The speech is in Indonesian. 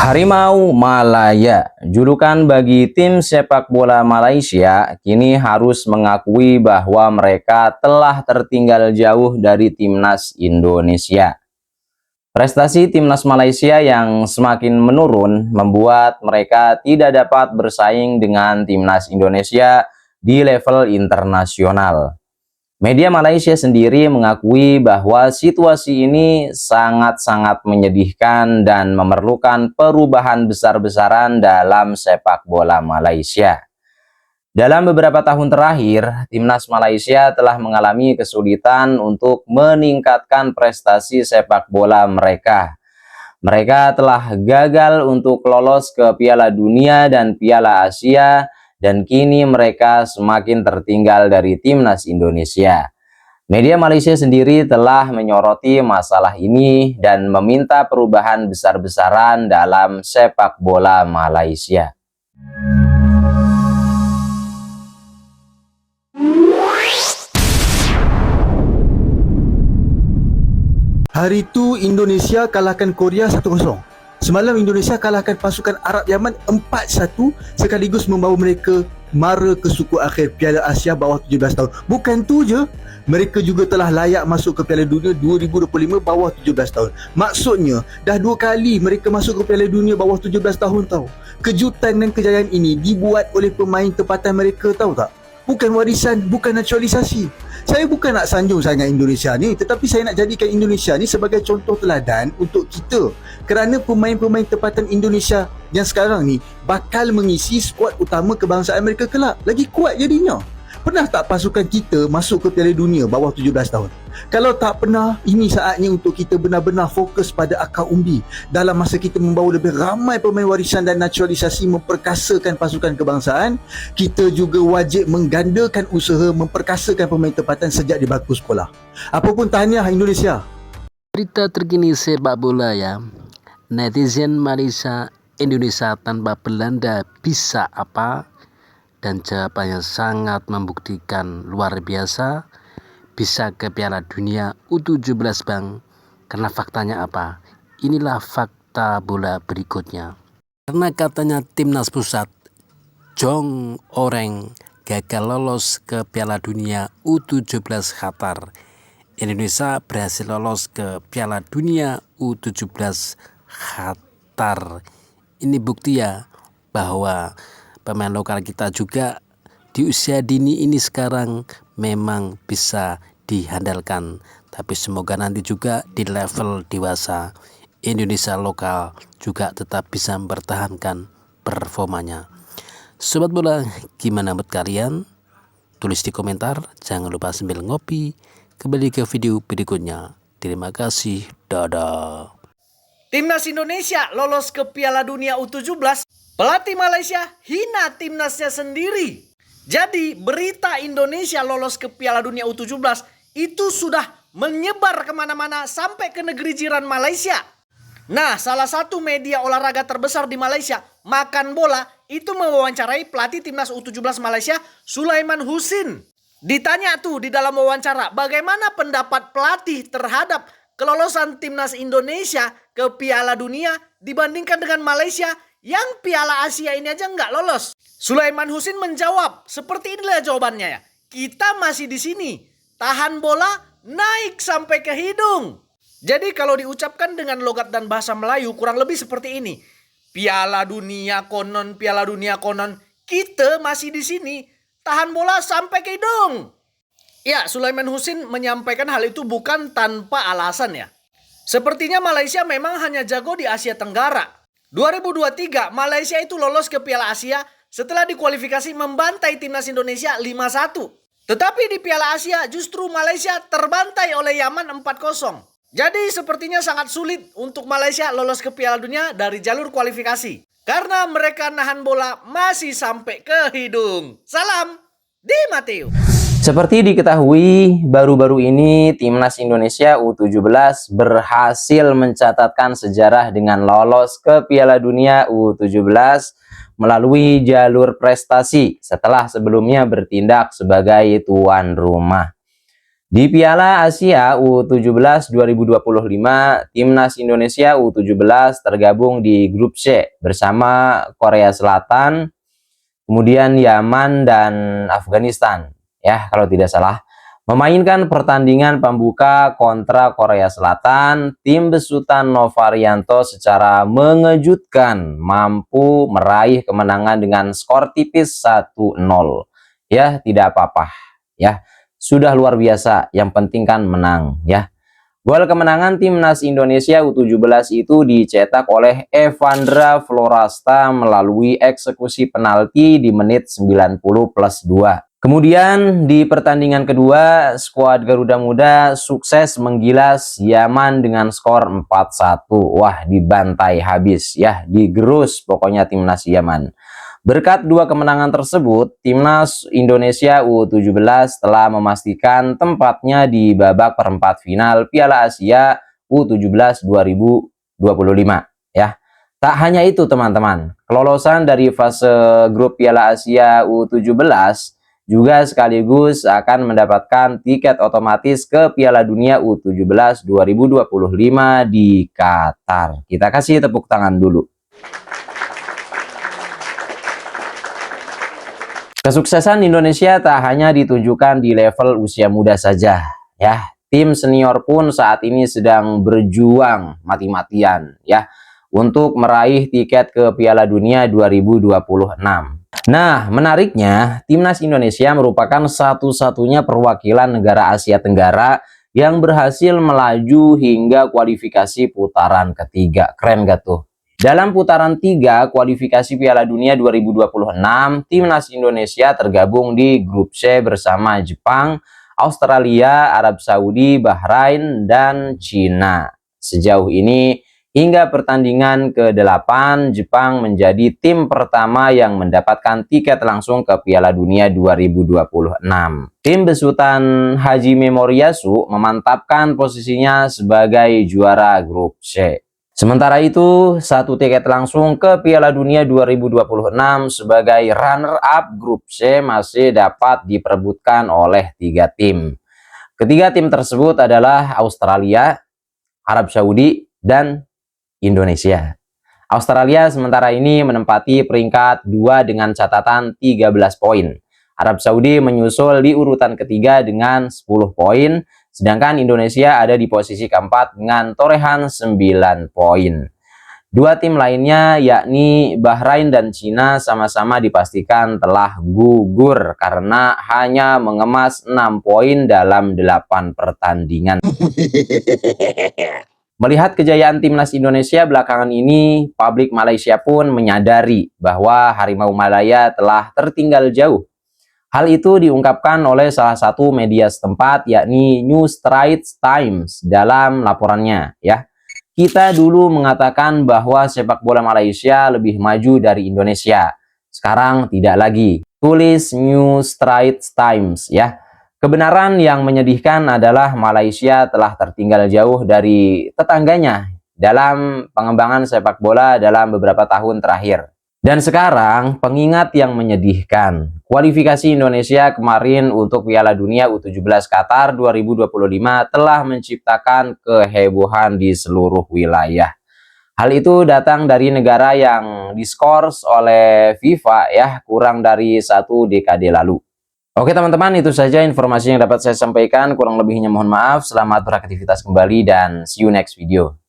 Harimau Malaya, julukan bagi tim sepak bola Malaysia, kini harus mengakui bahwa mereka telah tertinggal jauh dari timnas Indonesia. Prestasi timnas Malaysia yang semakin menurun membuat mereka tidak dapat bersaing dengan timnas Indonesia di level internasional. Media Malaysia sendiri mengakui bahwa situasi ini sangat-sangat menyedihkan dan memerlukan perubahan besar-besaran dalam sepak bola Malaysia. Dalam beberapa tahun terakhir, timnas Malaysia telah mengalami kesulitan untuk meningkatkan prestasi sepak bola mereka. Mereka telah gagal untuk lolos ke Piala Dunia dan Piala Asia, dan kini mereka semakin tertinggal dari timnas Indonesia. Media Malaysia sendiri telah menyoroti masalah ini dan meminta perubahan besar-besaran dalam sepak bola Malaysia. Hari itu Indonesia kalahkan Korea 1-0. Semalam Indonesia kalahkan pasukan Arab Yaman 4-1 sekaligus membawa mereka mara ke suku akhir Piala Asia bawah 17 tahun. Bukan tu je, mereka juga telah layak masuk ke Piala Dunia 2025 bawah 17 tahun. Maksudnya, dah 2 kali mereka masuk ke Piala Dunia bawah 17 tahun tau. Kejutan dan kejayaan ini dibuat oleh pemain tempatan mereka, tahu tak? Bukan warisan, bukan naturalisasi. Saya bukan nak sanjung sangat Indonesia ni, tetapi saya nak jadikan Indonesia ni sebagai contoh teladan untuk kita. Kerana pemain-pemain tempatan Indonesia yang sekarang ni bakal mengisi skuad utama kebangsaan mereka kelak. Lagi kuat jadinya. Pernah tak pasukan kita masuk ke Piala Dunia bawah 17 tahun? Kalau tak pernah, ini saatnya untuk kita benar-benar fokus pada akar umbi. Dalam masa kita membawa lebih ramai pemain warisan dan naturalisasi memperkasakan pasukan kebangsaan, kita juga wajib menggandakan usaha memperkasakan pemain tempatan sejak di bangku sekolah. Apapun tahniah Indonesia. Berita terkini sepak bola ya. Netizen Malaysia, Indonesia tanpa Belanda bisa apa? Dan jawabannya sangat membuktikan luar biasa, bisa ke Piala Dunia U17 bang. Karena faktanya apa? Inilah fakta bola berikutnya. Karena katanya timnas pusat Jong Oreng gagal lolos ke Piala Dunia U17 Qatar, Indonesia berhasil lolos ke Piala Dunia U17 Qatar. Ini bukti ya bahwa pemain lokal kita juga di usia dini ini sekarang memang bisa dihandalkan. Tapi semoga nanti juga di level dewasa Indonesia lokal juga tetap bisa mempertahankan performanya. Sobat bola, gimana menurut kalian? Tulis di komentar, jangan lupa sambil ngopi. Kembali ke video berikutnya. Terima kasih, dadah. Timnas Indonesia lolos ke Piala Dunia U17. Pelatih Malaysia hina timnasnya sendiri. Jadi berita Indonesia lolos ke Piala Dunia U17 itu sudah menyebar kemana-mana sampai ke negeri jiran Malaysia. Nah, salah satu media olahraga terbesar di Malaysia, Makan Bola, itu mewawancarai pelatih timnas U17 Malaysia, Sulaiman Husin. Ditanya tuh di dalam wawancara, bagaimana pendapat pelatih terhadap kelolosan timnas Indonesia ke Piala Dunia dibandingkan dengan Malaysia yang Piala Asia ini aja nggak lolos. Sulaiman Husin menjawab, seperti inilah jawabannya ya. Kita masih di sini, tahan bola naik sampai ke hidung. Jadi kalau diucapkan dengan logat dan bahasa Melayu kurang lebih seperti ini. Piala Dunia konon, Piala Dunia konon. Kita masih di sini, tahan bola sampai ke hidung. Ya, Sulaiman Husin menyampaikan hal itu bukan tanpa alasan ya. Sepertinya Malaysia memang hanya jago di Asia Tenggara. 2023 Malaysia itu lolos ke Piala Asia setelah dikualifikasi membantai timnas Indonesia 5-1. Tetapi di Piala Asia justru Malaysia terbantai oleh Yaman 4-0. Jadi sepertinya sangat sulit untuk Malaysia lolos ke Piala Dunia dari jalur kualifikasi. Karena mereka nahan bola masih sampai ke hidung. Salam di Mateo. Seperti diketahui, baru-baru ini timnas Indonesia U17 berhasil mencatatkan sejarah dengan lolos ke Piala Dunia U17 melalui jalur prestasi setelah sebelumnya bertindak sebagai tuan rumah. Di Piala Asia U17 2025, Timnas Indonesia U17 tergabung di grup C bersama Korea Selatan, kemudian Yaman dan Afghanistan. Ya, kalau tidak salah. Memainkan pertandingan pembuka kontra Korea Selatan, tim besutan Novarianto secara mengejutkan mampu meraih kemenangan dengan skor tipis 1-0. Ya, tidak apa-apa. Ya, sudah luar biasa, yang penting kan menang ya. Gol kemenangan Timnas Indonesia U17 itu dicetak oleh Evandra Florasta melalui eksekusi penalti di menit 90+2. Kemudian di pertandingan kedua, skuad Garuda Muda sukses menggilas Yaman dengan skor 4-1. Wah, dibantai habis ya, digerus pokoknya Timnas Yaman. Berkat dua kemenangan tersebut, Timnas Indonesia U17 telah memastikan tempatnya di babak perempat final Piala Asia U17 2025 ya. Tak hanya itu teman-teman, kelolosan dari fase grup Piala Asia U17 juga sekaligus akan mendapatkan tiket otomatis ke Piala Dunia U17 2025 di Qatar. Kita kasih tepuk tangan dulu. Kesuksesan Indonesia tak hanya ditunjukkan di level usia muda saja, ya. Tim senior pun saat ini sedang berjuang mati-matian, ya, untuk meraih tiket ke Piala Dunia 2026. Nah, menariknya, Timnas Indonesia merupakan satu-satunya perwakilan negara Asia Tenggara yang berhasil melaju hingga kualifikasi putaran ketiga. Keren gak tuh? Dalam putaran 3 kualifikasi Piala Dunia 2026, Timnas Indonesia tergabung di grup C bersama Jepang, Australia, Arab Saudi, Bahrain, dan Cina. Sejauh ini, hingga pertandingan ke-8, Jepang menjadi tim pertama yang mendapatkan tiket langsung ke Piala Dunia 2026. Tim besutan Hajime Moriyasu memantapkan posisinya sebagai juara grup C. Sementara itu, satu tiket langsung ke Piala Dunia 2026 sebagai runner-up grup C masih dapat diperebutkan oleh 3 tim. Ketiga tim tersebut adalah Australia, Arab Saudi, dan Indonesia. Australia sementara ini menempati peringkat 2 dengan catatan 13 poin. Arab Saudi menyusul di urutan ketiga dengan 10 poin, sedangkan Indonesia ada di posisi keempat dengan torehan 9 poin. Dua tim lainnya yakni Bahrain dan Cina sama-sama dipastikan telah gugur karena hanya mengemas 6 poin dalam 8 pertandingan. Melihat kejayaan Timnas Indonesia belakangan ini, publik Malaysia pun menyadari bahwa Harimau Malaya telah tertinggal jauh. Hal itu diungkapkan oleh salah satu media setempat yakni New Straits Times dalam laporannya ya. Kita dulu mengatakan bahwa sepak bola Malaysia lebih maju dari Indonesia. Sekarang tidak lagi. Tulis New Straits Times ya. Kebenaran yang menyedihkan adalah Malaysia telah tertinggal jauh dari tetangganya dalam pengembangan sepak bola dalam beberapa tahun terakhir. Dan sekarang pengingat yang menyedihkan, kualifikasi Indonesia kemarin untuk Piala Dunia U17 Qatar 2025 telah menciptakan kehebohan di seluruh wilayah. Hal itu datang dari negara yang diskors oleh FIFA ya kurang dari 1 dekade lalu. Oke teman-teman, itu saja informasi yang dapat saya sampaikan. Kurang lebihnya mohon maaf. Selamat beraktivitas kembali dan see you next video.